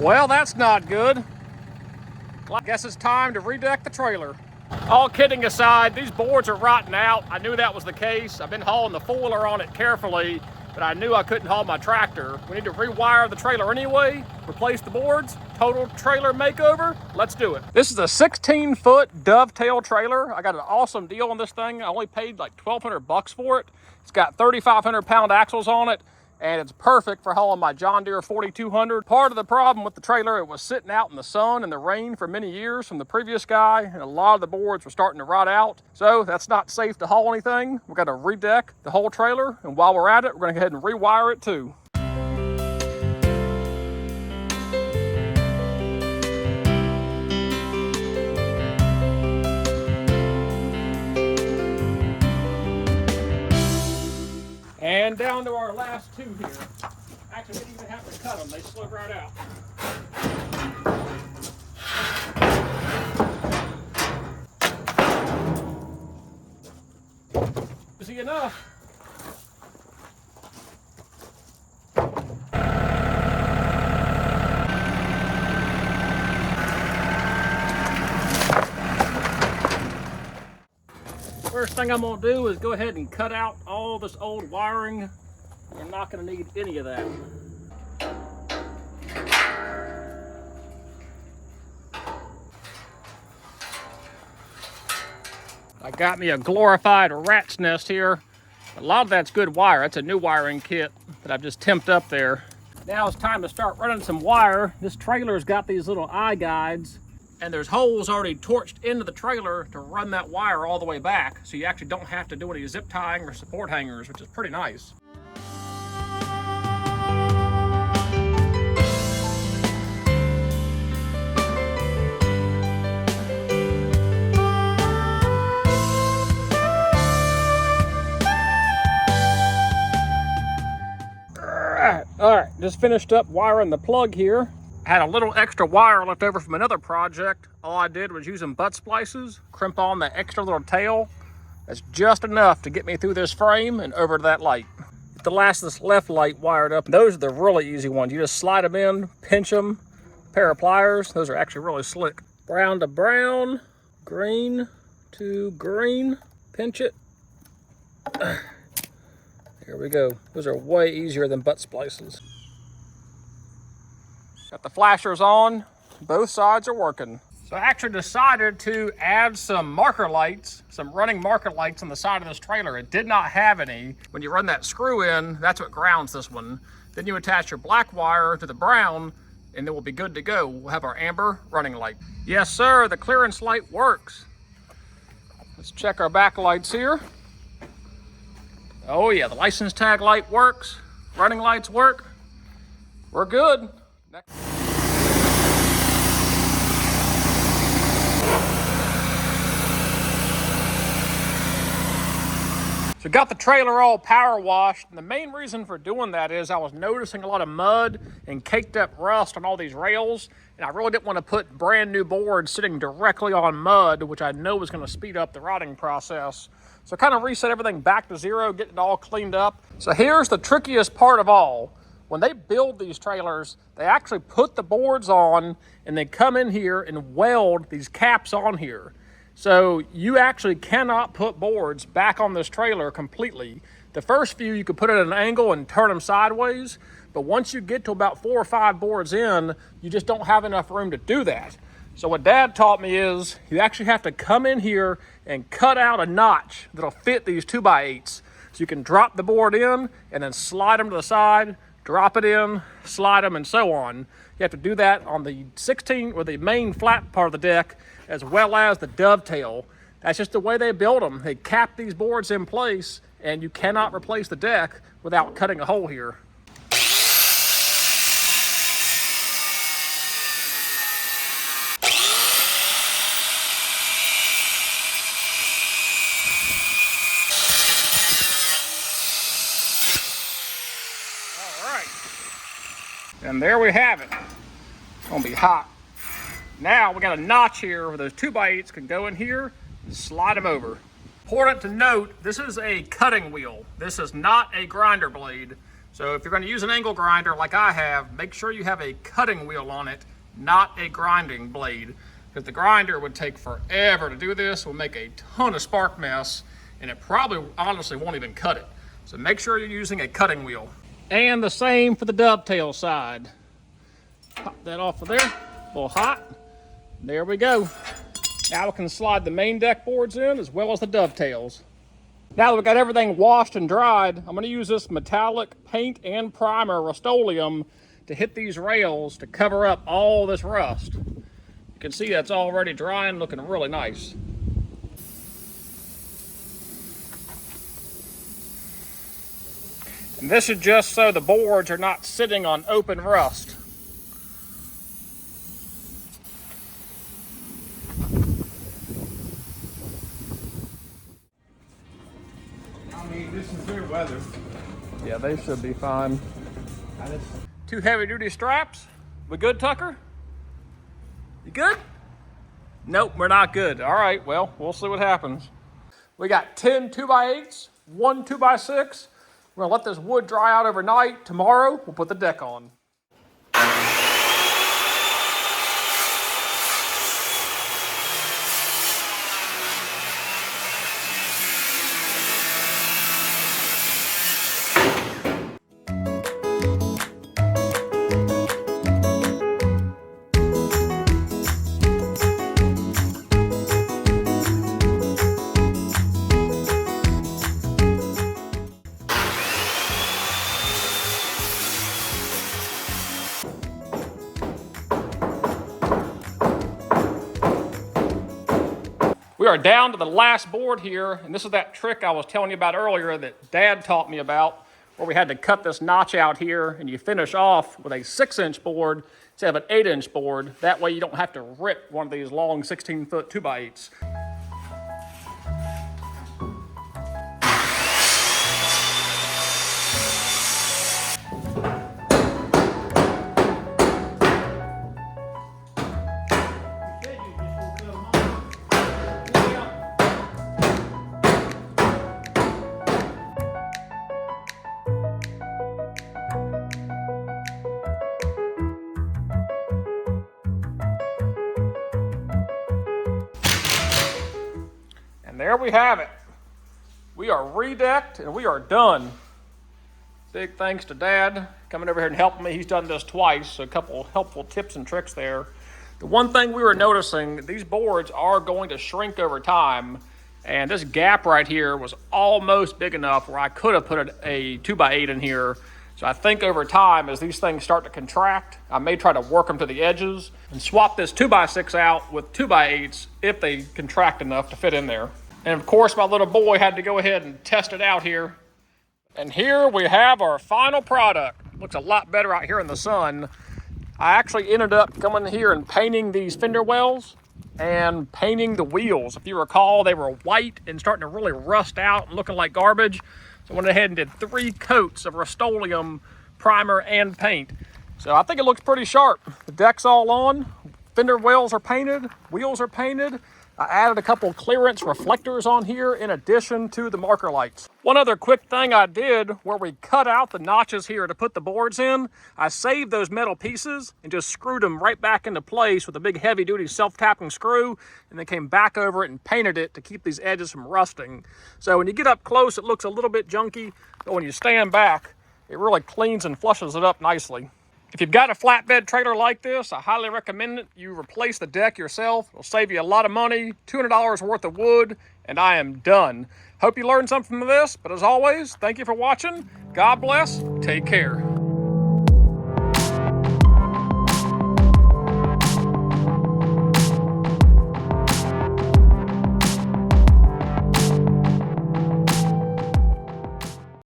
Well, that's not good. I guess it's time to redeck the trailer. All kidding aside, these boards are rotting out. I knew that was the case. I've been hauling the foiler on it carefully, but I knew I couldn't haul my tractor. We need to rewire the trailer anyway, replace the boards, total trailer makeover. Let's do it. This is a 16-foot dovetail trailer. I got an awesome deal on this thing. I only paid like 1,200 bucks for it. It's got 3,500 pound axles on it, and it's perfect for hauling my John Deere 4200. Part of the problem with the trailer, it was sitting out in the sun and the rain for many years from the previous guy, and a lot of the boards were starting to rot out. So that's not safe to haul anything. We're gonna redeck the whole trailer, and while we're at it, we're gonna go ahead and rewire it too. And down to our last two here. Actually, didn't even have to cut them. They slid right out. Easy enough. First thing I'm gonna do is go ahead and cut out all this old wiring. We're not gonna need any of that. I got me a glorified rat's nest here. A lot of that's good wire. That's a new wiring kit that I've just temped up there. Now it's time to start running some wire. This trailer's got these little eye guides, and there's holes already torched into the trailer to run that wire all the way back, so you actually don't have to do any zip tying or support hangers, which is pretty nice. All right, just finished up wiring the plug here. Had a little extra wire left over from another project. All I did was use some butt splices, crimp on the extra little tail. That's just enough to get me through this frame and over to that light. Get the last of this left light wired up. Those are the really easy ones. You just slide them in, pinch them, pair of pliers. Those are actually really slick. Brown to brown, green to green, pinch it. Here we go. Those are way easier than butt splices. Got the flashers on. Both sides are working. So I actually decided to add some marker lights, some running marker lights on the side of this trailer. It did not have any. When you run that screw in, that's what grounds this one. Then you attach your black wire to the brown, and then we'll be good to go. We'll have our amber running light. Yes, sir, the clearance light works. Let's check our back lights here. Oh yeah, the license tag light works. Running lights work. We're good. Next. So got the trailer all power washed, and the main reason for doing that is I was noticing a lot of mud and caked up rust on all these rails, and I really didn't want to put brand new boards sitting directly on mud, which I know was going to speed up the rotting process. So kind of reset everything back to zero, get it all cleaned up. So here's the trickiest part of all. When they build these trailers, they actually put the boards on and they come in here and weld these caps on here. So you actually cannot put boards back on this trailer completely. The first few you could put it at an angle and turn them sideways, but once you get to about 4 or 5 boards in, you just don't have enough room to do that. So what Dad taught me is you actually have to come in here and cut out a notch that'll fit these 2x8s. So you can drop the board in and then slide them to the side, drop it in, slide them, and so on. You have to do that on the 16 or the main flat part of the deck, as well as the dovetail. That's just the way they build them. They cap these boards in place, and you cannot replace the deck without cutting a hole here. And there we have it. It's gonna be hot. Now we got a notch here where those 2x8s can go in here and slide them over. Important to note, this is a cutting wheel. This is not a grinder blade. So if you're going to use an angle grinder like I have, make sure you have a cutting wheel on it, not a grinding blade, because the grinder would take forever to do this, will make a ton of spark mess, and it probably honestly won't even cut it. So make sure you're using a cutting wheel. And the same for the dovetail side. Pop that off of there, a little hot. There we go. Now we can slide the main deck boards in as well as the dovetails. Now that we've got everything washed and dried, I'm going to use this metallic paint and primer Rust-Oleum to hit these rails to cover up all this rust. You can see that's already drying, looking really nice. And this is just so the boards are not sitting on open rust. This is their weather. Yeah, they should be fine. 2 heavy-duty straps. We good, Tucker? You good? Nope, we're not good. All right, well, we'll see what happens. We got 10 2x8s, 1 2x6. We're gonna let this wood dry out overnight. Tomorrow, we'll put the deck on. We are down to the last board here, and this is that trick I was telling you about earlier that Dad taught me about, where we had to cut this notch out here, and you finish off with a 6-inch board instead of an 8-inch board. That way you don't have to rip one of these long 16-foot 2x8s. There we have it. We are redecked and we are done. Big thanks to Dad coming over here and helping me. He's done this twice, so a couple helpful tips and tricks there. The one thing we were noticing, these boards are going to shrink over time, and this gap right here was almost big enough where I could have put a 2x8 in here. So I think over time, as these things start to contract, I may try to work them to the edges and swap this 2x6 out with 2x8s if they contract enough to fit in there. And of course, my little boy had to go ahead and test it out here. And here we have our final product. Looks a lot better out here in the sun. I actually ended up coming here and painting these fender wells and painting the wheels. If you recall, they were white and starting to really rust out and looking like garbage. So I went ahead and did 3 coats of Rust-Oleum primer and paint. So I think it looks pretty sharp. The deck's all on, fender wells are painted, wheels are painted. I added a couple clearance reflectors on here in addition to the marker lights. One other quick thing I did where we cut out the notches here to put the boards in, I saved those metal pieces and just screwed them right back into place with a big heavy duty self-tapping screw, and then came back over it and painted it to keep these edges from rusting. So when you get up close, it looks a little bit junky, but when you stand back, it really cleans and flushes it up nicely. If you've got a flatbed trailer like this, I highly recommend it. You replace the deck yourself. It'll save you a lot of money, $200 worth of wood, and I am done. Hope you learned something from this, but as always, thank you for watching. God bless. Take care.